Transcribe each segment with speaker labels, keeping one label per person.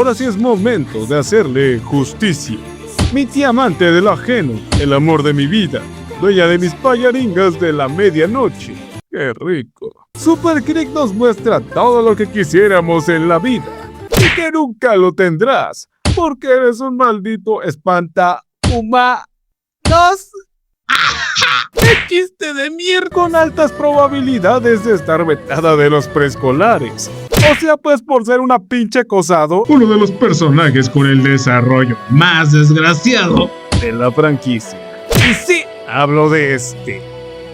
Speaker 1: ahora sí es momento de hacerle justicia. Mi tía amante de lo ajeno, el amor de mi vida, dueña de mis payaringas de la medianoche. ¡Qué rico! Super Crick nos muestra todo lo que quisiéramos en la vida y que nunca lo tendrás, porque eres un maldito espanta humanos. ¡Qué chiste de mierda! Con altas probabilidades de estar vetada de los preescolares. O sea, pues por ser una pinche acosado, uno de los personajes con el desarrollo más desgraciado de la franquicia. Y sí, hablo de este.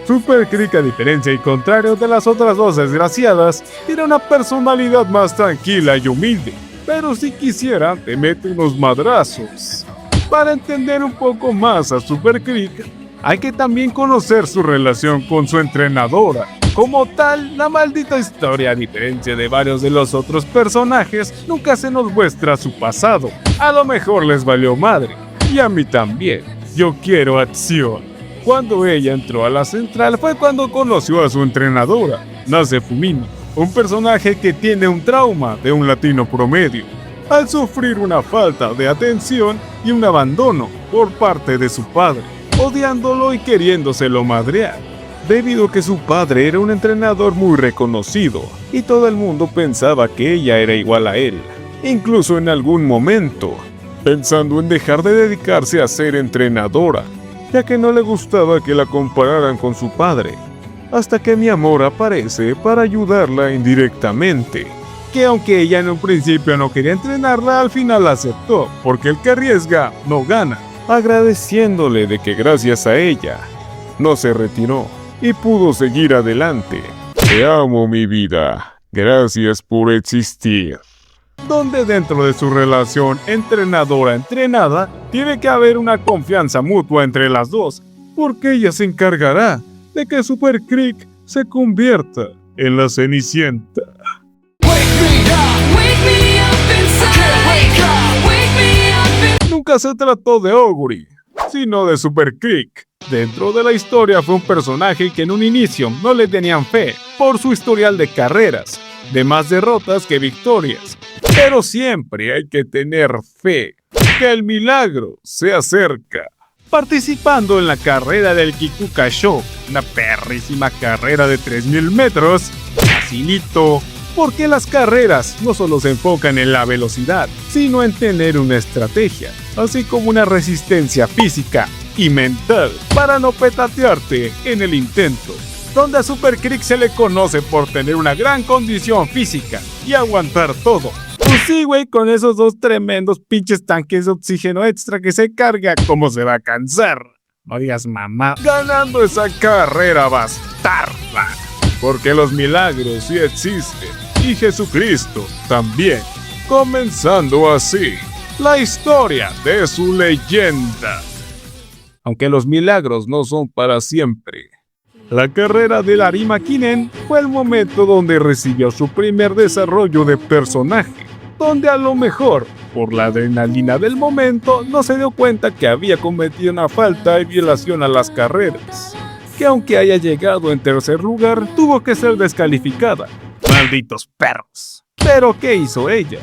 Speaker 1: Super Crick, a diferencia y contrario de las otras dos desgraciadas, tiene una personalidad más tranquila y humilde. Pero si quisiera, te mete unos madrazos. Para entender un poco más a Super Crick, hay que también conocer su relación con su entrenadora. Como tal, la maldita historia, a diferencia de varios de los otros personajes, nunca se nos muestra su pasado. A lo mejor les valió madre, y a mí también. Yo quiero acción. Cuando ella entró a la central fue cuando conoció a su entrenadora, Nase Fumini, un personaje que tiene un trauma de un latino promedio, al sufrir una falta de atención y un abandono por parte de su padre, odiándolo y queriéndoselo madrear, debido a que su padre era un entrenador muy reconocido y todo el mundo pensaba que ella era igual a él, incluso en algún momento, pensando en dejar de dedicarse a ser entrenadora, ya que no le gustaba que la compararan con su padre, hasta que mi amor aparece para ayudarla indirectamente, que aunque ella en un principio no quería entrenarla, al final aceptó, porque el que arriesga no gana, agradeciéndole de que gracias a ella no se retiró y pudo seguir adelante. Te amo, mi vida, gracias por existir. Donde dentro de su relación entrenadora-entrenada tiene que haber una confianza mutua entre las dos, porque ella se encargará de que Super Crick se convierta en la Cenicienta. Nunca se trató de Oguri, sino de Super Crick. Dentro de la historia fue un personaje que en un inicio no le tenían fe por su historial de carreras, de más derrotas que victorias. Pero siempre hay que tener fe, que el milagro se acerca. Participando en la carrera del Kikuka Show, una perrísima carrera de 3000 metros, facilito, porque las carreras no solo se enfocan en la velocidad, sino en tener una estrategia, así como una resistencia física y mental para no petatearte en el intento. Donde a Super Crick se le conoce por tener una gran condición física y aguantar todo. Pues sí, güey, con esos dos tremendos pinches tanques de oxígeno extra que se carga, ¿cómo se va a cansar? No digas mamá. Ganando esa carrera bastarda. Porque los milagros sí existen. Y Jesucristo también. Comenzando así la historia de su leyenda. Aunque los milagros no son para siempre. La carrera de Larry McKinnon fue el momento donde recibió su primer desarrollo de personaje, donde a lo mejor, por la adrenalina del momento, no se dio cuenta que había cometido una falta y violación a las carreras, que aunque haya llegado en tercer lugar, tuvo que ser descalificada. ¡Malditos perros! ¿Pero qué hizo ella?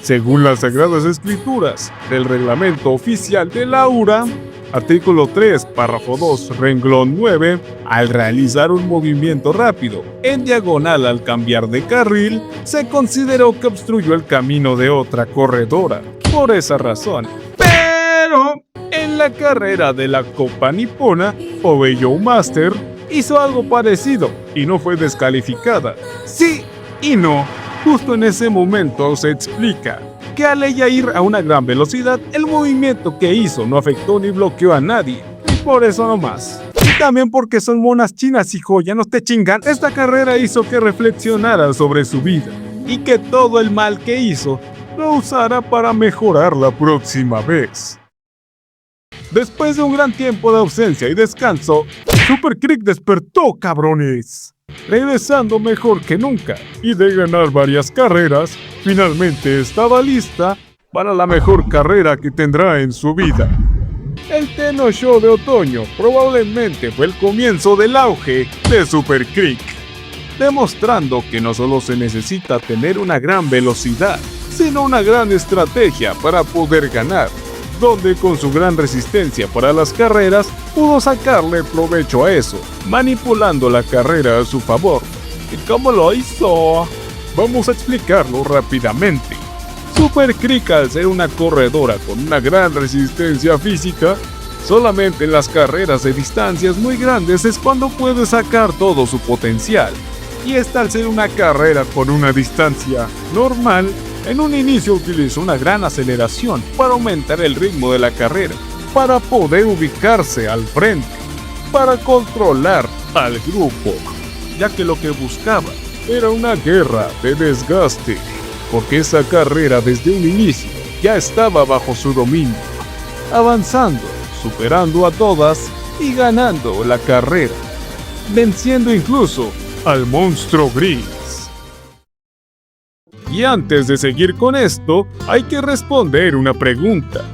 Speaker 1: Según las Sagradas Escrituras del reglamento oficial de la URA, artículo 3, párrafo 2, renglón 9, al realizar un movimiento rápido en diagonal al cambiar de carril, se consideró que obstruyó el camino de otra corredora. Por esa razón. Pero en la carrera de la Copa Nipona, Obeyou Master hizo algo parecido y no fue descalificada. Sí y no. Justo en ese momento se explica que al ella ir a una gran velocidad, el movimiento que hizo no afectó ni bloqueó a nadie. Y por eso nomás. Y también porque son monas chinas, hijo, ya no te chingan. Esta carrera hizo que reflexionara sobre su vida y que todo el mal que hizo lo usara para mejorar la próxima vez. Después de un gran tiempo de ausencia y descanso, Super Crick despertó, cabrones. Regresando mejor que nunca y de ganar varias carreras, finalmente estaba lista para la mejor carrera que tendrá en su vida. El Tenno Show de otoño probablemente fue el comienzo del auge de Super Crick, demostrando que no solo se necesita tener una gran velocidad, sino una gran estrategia para poder ganar, donde con su gran resistencia para las carreras pudo sacarle provecho a eso, manipulando la carrera a su favor. ¿Y cómo lo hizo? Vamos a explicarlo rápidamente. Super Crick, al ser una corredora con una gran resistencia física, solamente en las carreras de distancias muy grandes es cuando puede sacar todo su potencial. Y esta, al ser una carrera con una distancia normal, en un inicio utilizó una gran aceleración para aumentar el ritmo de la carrera, para poder ubicarse al frente, para controlar al grupo, ya que lo que buscaba era una guerra de desgaste, porque esa carrera desde un inicio ya estaba bajo su dominio, avanzando, superando a todas y ganando la carrera, venciendo incluso al monstruo gris. Y antes de seguir con esto, hay que responder una pregunta.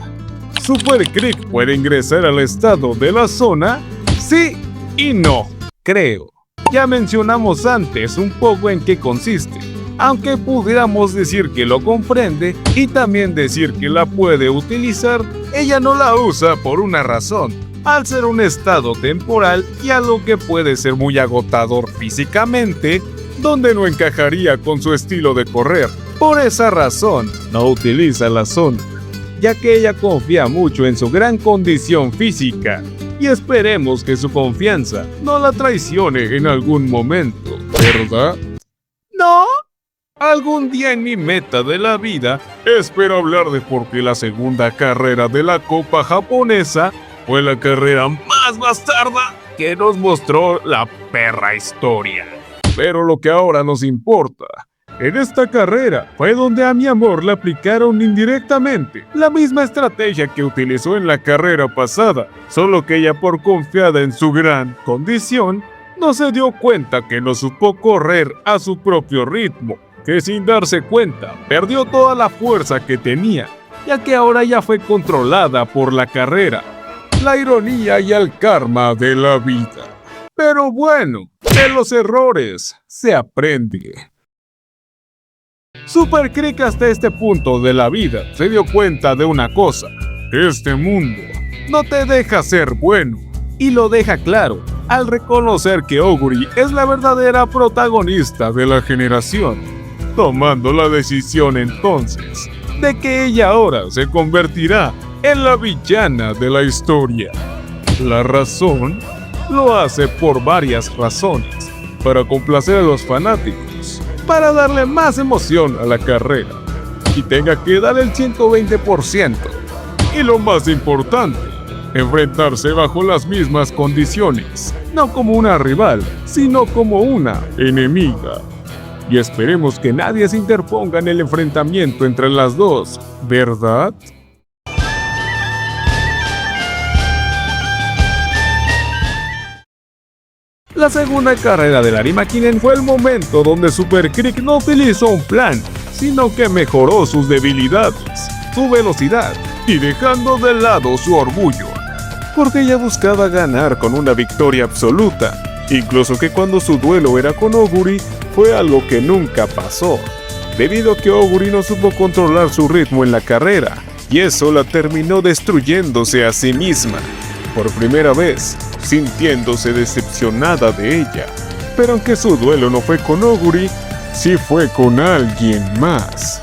Speaker 1: ¿Super Crick puede ingresar al estado de la zona? Sí y no, creo. Ya mencionamos antes un poco en qué consiste, aunque pudiéramos decir que lo comprende y también decir que la puede utilizar, ella no la usa por una razón, al ser un estado temporal y algo que puede ser muy agotador físicamente, donde no encajaría con su estilo de correr. Por esa razón, no utiliza la zona, ya que ella confía mucho en su gran condición física, y esperemos que su confianza no la traicione en algún momento, ¿verdad? ¿No? Algún día en mi meta de la vida, espero hablar de por qué la segunda carrera de la Copa Japonesa fue la carrera más bastarda que nos mostró la perra historia. Pero lo que ahora nos importa, en esta carrera fue donde a mi amor le aplicaron indirectamente la misma estrategia que utilizó en la carrera pasada, solo que ella, por confiada en su gran condición, no se dio cuenta que no supo correr a su propio ritmo, que sin darse cuenta perdió toda la fuerza que tenía, ya que ahora ya fue controlada por la carrera, la ironía y el karma de la vida. Pero bueno, de los errores se aprende. Super Crick hasta este punto de la vida se dio cuenta de una cosa: este mundo no te deja ser bueno, y lo deja claro al reconocer que Oguri es la verdadera protagonista de la generación, tomando la decisión entonces de que ella ahora se convertirá en la villana de la historia. La razón lo hace por varias razones: para complacer a los fanáticos, para darle más emoción a la carrera, y tenga que dar el 120%. Y lo más importante, enfrentarse bajo las mismas condiciones, no como una rival, sino como una enemiga. Y esperemos que nadie se interponga en el enfrentamiento entre las dos, ¿verdad? La segunda carrera de Larry McKinnon fue el momento donde Super Crick no utilizó un plan, sino que mejoró sus debilidades, su velocidad y dejando de lado su orgullo, porque ella buscaba ganar con una victoria absoluta, incluso que cuando su duelo era con Oguri fue algo que nunca pasó, debido a que Oguri no supo controlar su ritmo en la carrera, y eso la terminó destruyéndose a sí misma, por primera vez, sintiéndose decepcionada de ella. Pero aunque su duelo no fue con Oguri, sí fue con alguien más.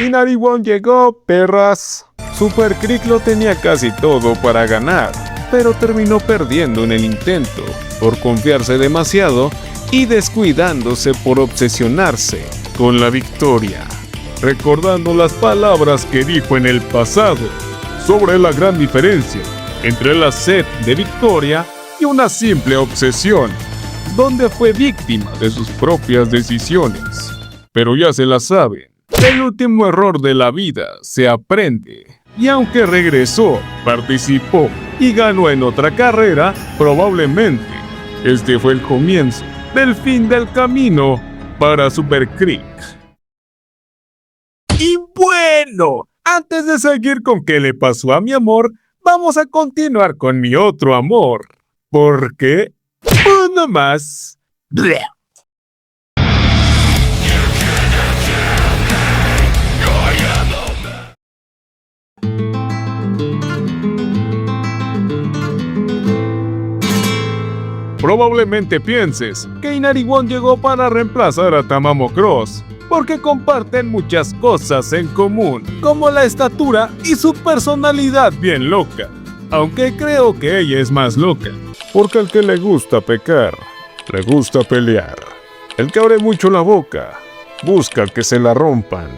Speaker 1: Inari Won llegó, perras. Super Crick lo tenía casi todo para ganar, pero terminó perdiendo en el intento, por confiarse demasiado y descuidándose por obsesionarse con la victoria, recordando las palabras que dijo en el pasado sobre la gran diferencia entre la sed de victoria y una simple obsesión, donde fue víctima de sus propias decisiones. Pero ya se la saben, el último error de la vida se aprende, y aunque regresó, participó y ganó en otra carrera, probablemente este fue el comienzo del fin del camino para Super Crick. Y bueno, antes de seguir con qué le pasó a mi amor, vamos a continuar con mi otro amor. Porque, uno más. Probablemente pienses que Inari One llegó para reemplazar a Tamamo Cross, porque comparten muchas cosas en común, como la estatura y su personalidad bien loca. Aunque creo que ella es más loca, porque al que le gusta pecar, le gusta pelear. El que abre mucho la boca, busca que se la rompan.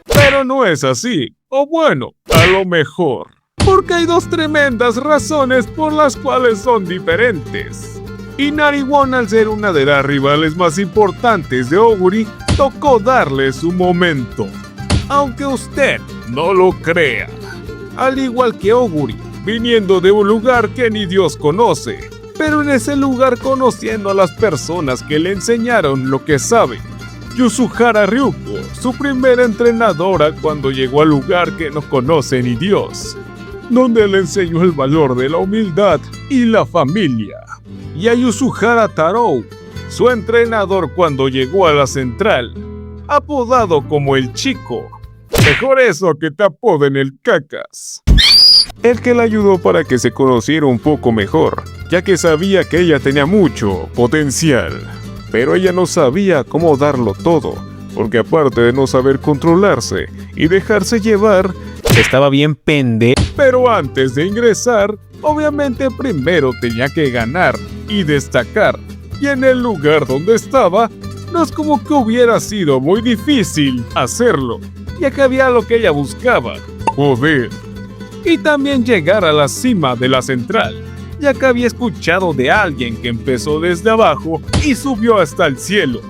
Speaker 1: Pero no es así, o bueno, a lo mejor. Porque hay dos tremendas razones por las cuales son diferentes. Inari One, al ser una de las rivales más importantes de Oguri, tocó darle su momento. Aunque usted no lo crea. Al igual que Oguri, viniendo de un lugar que ni Dios conoce, pero en ese lugar conociendo a las personas que le enseñaron lo que sabe. Yasuhara Ryuko, su primera entrenadora cuando llegó al lugar que no conoce ni Dios, donde le enseñó el valor de la humildad y la familia. Y a Yasuhara Tarou, su entrenador cuando llegó a la central, apodado como el Chico. Mejor eso que te apoden el Cacas. El que la ayudó para que se conociera un poco mejor, ya que sabía que ella tenía mucho potencial. Pero ella no sabía cómo darlo todo, porque aparte de no saber controlarse y dejarse llevar, estaba bien pendeja. Pero antes de ingresar, obviamente primero tenía que ganar y destacar. Y en el lugar donde estaba, no es como que hubiera sido muy difícil hacerlo, ya que había lo que ella buscaba, poder. Y también llegar a la cima de la central, ya que había escuchado de alguien que empezó desde abajo y subió hasta el cielo,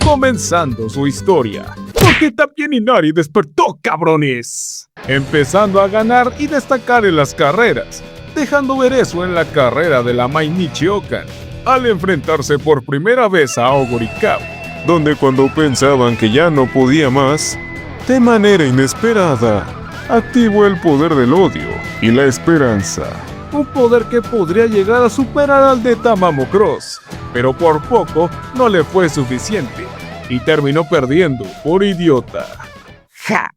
Speaker 1: comenzando su historia. Porque también Inari despertó, cabrones, empezando a ganar y destacar en las carreras, dejando ver eso en la carrera de la Mainichi Okan, al enfrentarse por primera vez a Oguri Cup, donde cuando pensaban que ya no podía más, de manera inesperada, activó el poder del odio y la esperanza. Un poder que podría llegar a superar al de Tamamo Cross, pero por poco no le fue suficiente y terminó perdiendo por idiota. ¡Ja!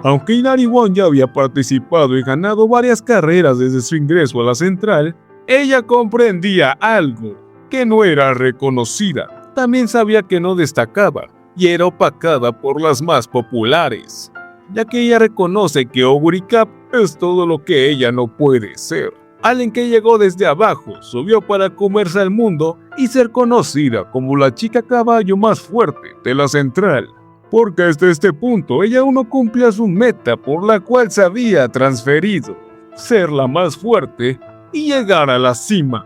Speaker 1: Aunque Inari One ya había participado y ganado varias carreras desde su ingreso a la central, ella comprendía algo, que no era reconocida. También sabía que no destacaba y era opacada por las más populares, ya que ella reconoce que Oguri Cup es todo lo que ella no puede ser. Alguien que llegó desde abajo, subió para comerse al mundo y ser conocida como la chica caballo más fuerte de la central. Porque hasta este punto ella aún no cumplía su meta por la cual se había transferido, ser la más fuerte y llegar a la cima,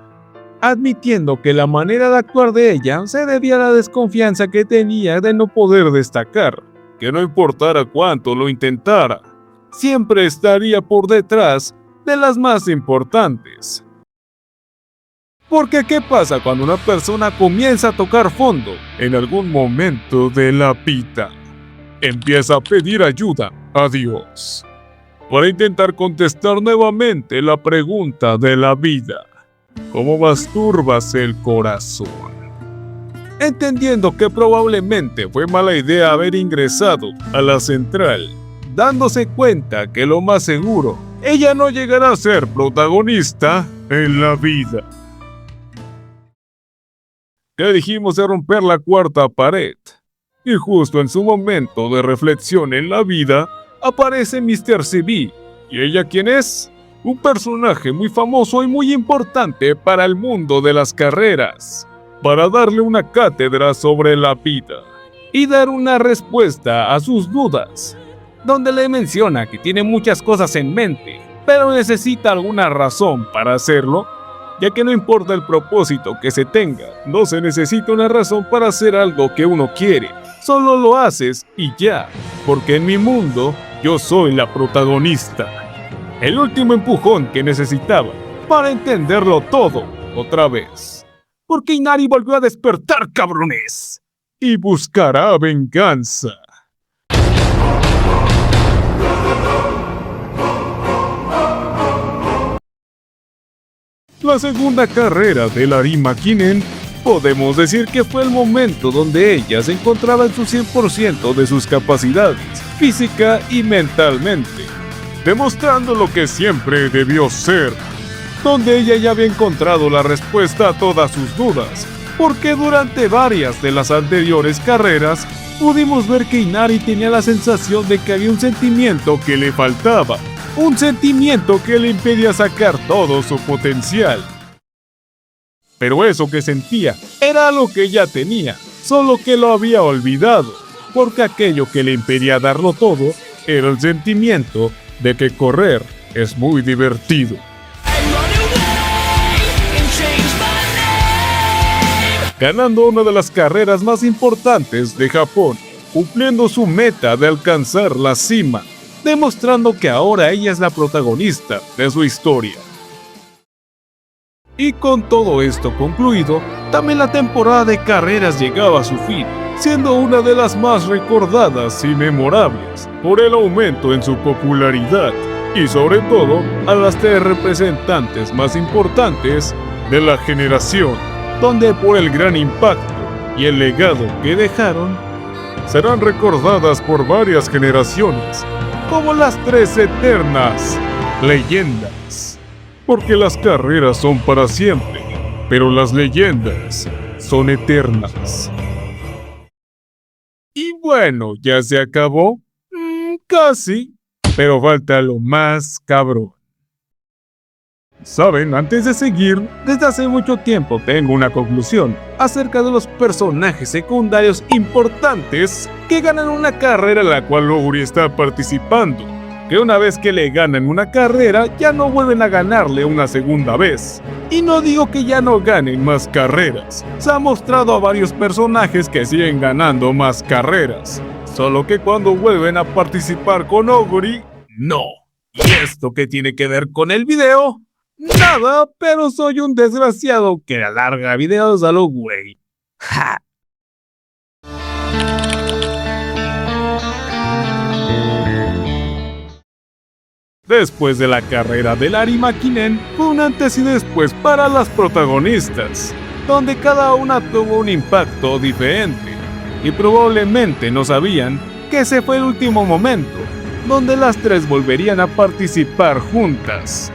Speaker 1: admitiendo que la manera de actuar de ella se debía a la desconfianza que tenía de no poder destacar, que no importara cuánto lo intentara, siempre estaría por detrás de las más importantes. Porque ¿qué pasa cuando una persona comienza a tocar fondo en algún momento de la vida? Empieza a pedir ayuda a Dios para intentar contestar nuevamente la pregunta de la vida: ¿cómo masturbas el corazón? Entendiendo que probablemente fue mala idea haber ingresado a la central, dándose cuenta que lo más seguro, ella no llegará a ser protagonista en la vida. Ya dijimos de romper la cuarta pared, y justo en su momento de reflexión en la vida, aparece Mr. CB. ¿Y ella quién es? Un personaje muy famoso y muy importante para el mundo de las carreras, para darle una cátedra sobre la vida y dar una respuesta a sus dudas, donde le menciona que tiene muchas cosas en mente, pero necesita alguna razón para hacerlo, ya que no importa el propósito que se tenga, no se necesita una razón para hacer algo que uno quiere, solo lo haces y ya, porque en mi mundo yo soy la protagonista. El último empujón que necesitaba para entenderlo todo otra vez. Porque Inari volvió a despertar, cabrones, y buscará venganza. La segunda carrera de la Arima Kinen, podemos decir que fue el momento donde ella se encontraba en su 100% de sus capacidades, física y mentalmente. demostrando lo que siempre debió ser, donde ella ya había encontrado la respuesta a todas sus dudas, porque durante varias de las anteriores carreras pudimos ver que Inari tenía la sensación de que había un sentimiento que le faltaba, un sentimiento que le impedía sacar todo su potencial. Pero eso que sentía era lo que ella tenía, solo que lo había olvidado, porque aquello que le impedía darlo todo era el sentimiento de que correr es muy divertido. Ganando una de las carreras más importantes de Japón, cumpliendo su meta de alcanzar la cima, demostrando que ahora ella es la protagonista de su historia. Y con todo esto concluido, también la temporada de carreras llegaba a su fin, siendo una de las más recordadas y memorables por el aumento en su popularidad y sobre todo a las 3 representantes más importantes de la generación, donde por el gran impacto y el legado que dejaron, serán recordadas por varias generaciones como las 3 eternas leyendas. Porque las carreras son para siempre, pero las leyendas son eternas. Y bueno, ¿ya se acabó? Casi, pero falta lo más cabrón. Saben, antes de seguir, desde hace mucho tiempo tengo una conclusión acerca de los personajes secundarios importantes que ganan una carrera en la cual Oguri está participando, que una vez que le ganan una carrera ya no vuelven a ganarle una segunda vez. Y no digo que ya no ganen más carreras, se ha mostrado a varios personajes que siguen ganando más carreras, solo que cuando vuelven a participar con Oguri, no. ¿Y esto qué tiene que ver con el video? Nada, pero soy un desgraciado que alarga videos a lo güey. ¡Ja! Después de la carrera del Arimakinen, fue un antes y después para las protagonistas, donde cada una tuvo un impacto diferente, y probablemente no sabían que ese fue el último momento, donde las 3 volverían a participar juntas.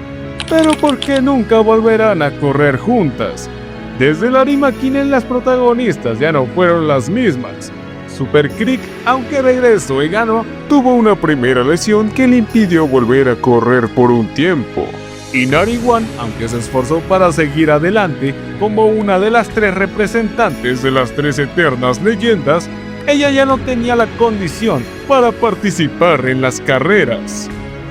Speaker 1: Pero ¿por qué nunca volverán a correr juntas? Desde el Arimakinen las protagonistas ya no fueron las mismas. Super Creek, aunque regresó y ganó, tuvo una primera lesión que le impidió volver a correr por un tiempo. Y Nariwan, aunque se esforzó para seguir adelante como una de las 3 representantes de las 3 eternas leyendas, ella ya no tenía la condición para participar en las carreras.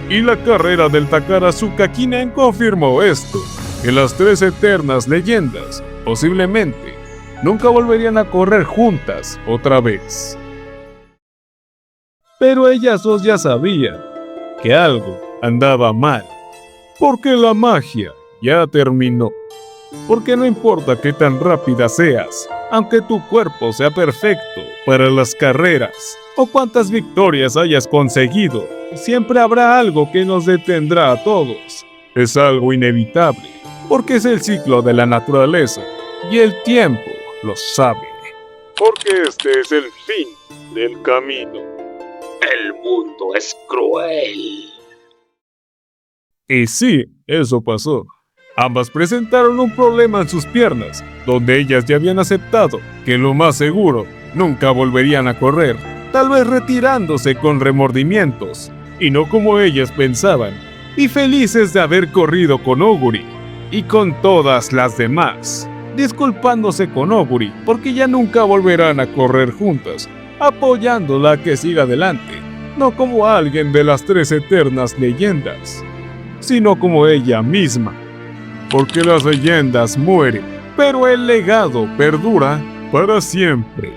Speaker 1: Y la carrera del Takarazuka Kinen confirmó esto, que las 3 eternas leyendas, posiblemente, nunca volverían a correr juntas otra vez. Pero ellas dos ya sabían que algo andaba mal, porque la magia ya terminó. Porque no importa qué tan rápida seas, aunque tu cuerpo sea perfecto para las carreras, o cuántas victorias hayas conseguido, siempre habrá algo que nos detendrá a todos. Es algo inevitable, porque es el ciclo de la naturaleza, y el tiempo lo sabe. Porque este es el fin del camino.
Speaker 2: El mundo es cruel.
Speaker 1: Y sí, eso pasó. Ambas presentaron un problema en sus piernas, donde ellas ya habían aceptado que lo más seguro nunca volverían a correr, tal vez retirándose con remordimientos, y no como ellas pensaban, y felices de haber corrido con Oguri, y con todas las demás, disculpándose con Oguri porque ya nunca volverán a correr juntas, apoyándola a que siga adelante, no como alguien de las 3 eternas leyendas, sino como ella misma. Porque las leyendas mueren, pero el legado perdura para siempre.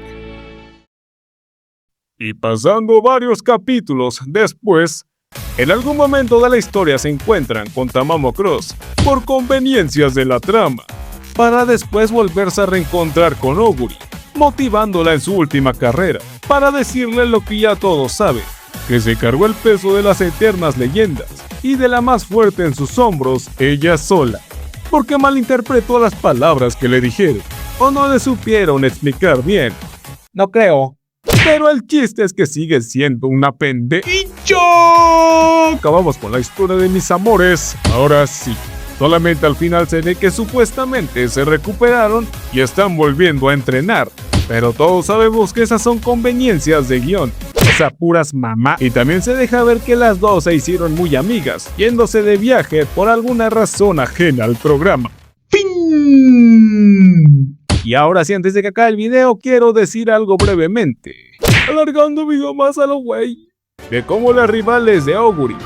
Speaker 1: Y pasando varios capítulos después, en algún momento de la historia se encuentran con Tamamo Cross por conveniencias de la trama, para después volverse a reencontrar con Oguri, motivándola en su última carrera, para decirle lo que ya todos saben, que se cargó el peso de las eternas leyendas y de la más fuerte en sus hombros ella sola, porque malinterpretó las palabras que le dijeron, o no le supieron explicar bien. No creo. Pero el chiste es que sigue siendo una pendejo. Acabamos con la historia de mis amores. Ahora sí. Solamente al final se ve que supuestamente se recuperaron y están volviendo a entrenar. Pero todos sabemos que esas son conveniencias de guión. O sea, puras mamá. Y también se deja ver que las dos se hicieron muy amigas, yéndose de viaje por alguna razón ajena al programa. ¡Fin! Y ahora sí, antes de que acabe el video, quiero decir algo brevemente. Alargando video más a lo güey. De cómo las rivales de Oguri,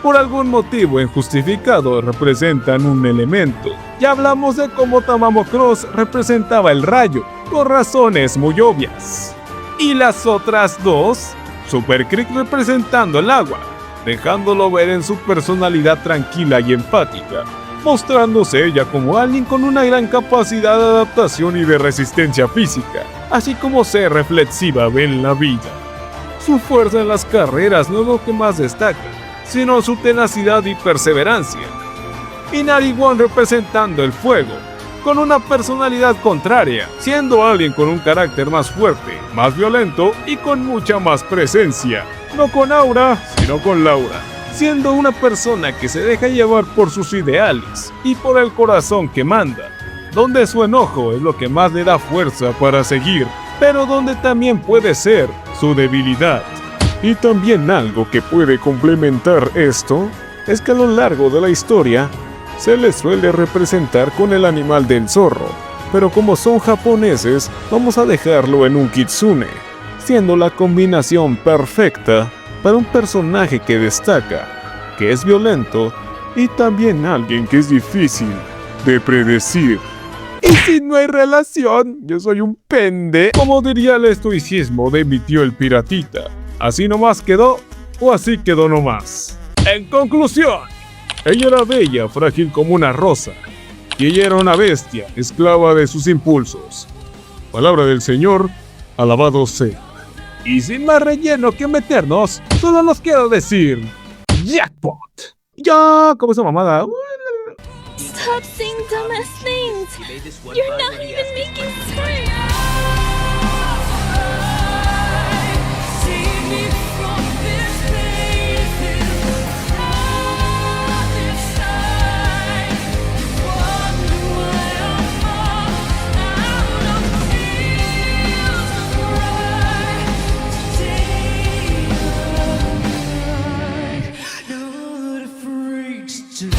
Speaker 1: por algún motivo injustificado, representan un elemento. Ya hablamos de cómo Tamamo Cross representaba el rayo, por razones muy obvias. Y las otras dos, Super Creek representando el agua, dejándolo ver en su personalidad tranquila y empática, mostrándose ella como alguien con una gran capacidad de adaptación y de resistencia física, así como ser reflexiva en la vida. Su fuerza en las carreras no es lo que más destaca, sino su tenacidad y perseverancia. Y Nariwan representando el fuego, con una personalidad contraria, siendo alguien con un carácter más fuerte, más violento y con mucha más presencia. No con Aura, sino con Laura, siendo una persona que se deja llevar por sus ideales y por el corazón que manda, donde su enojo es lo que más le da fuerza para seguir, pero donde también puede ser su debilidad. Y también algo que puede complementar esto es que a lo largo de la historia se les suele representar con el animal del zorro, pero como son japoneses vamos a dejarlo en un kitsune, siendo la combinación perfecta para un personaje que destaca, que es violento y también alguien que es difícil de predecir. Y si no hay relación, yo soy un pende, como diría el estoicismo de mi tío el piratita. Así nomás quedó, o así quedó nomás. En conclusión, ella era bella, frágil como una rosa, y ella era una bestia, esclava de sus impulsos. Palabra del Señor, alabado sea. Y sin más relleno que meternos, solo nos quiero decir ¡Jackpot! Ya, como esa mamada.
Speaker 3: Stop saying dumbass things. You're not even making sense.
Speaker 4: To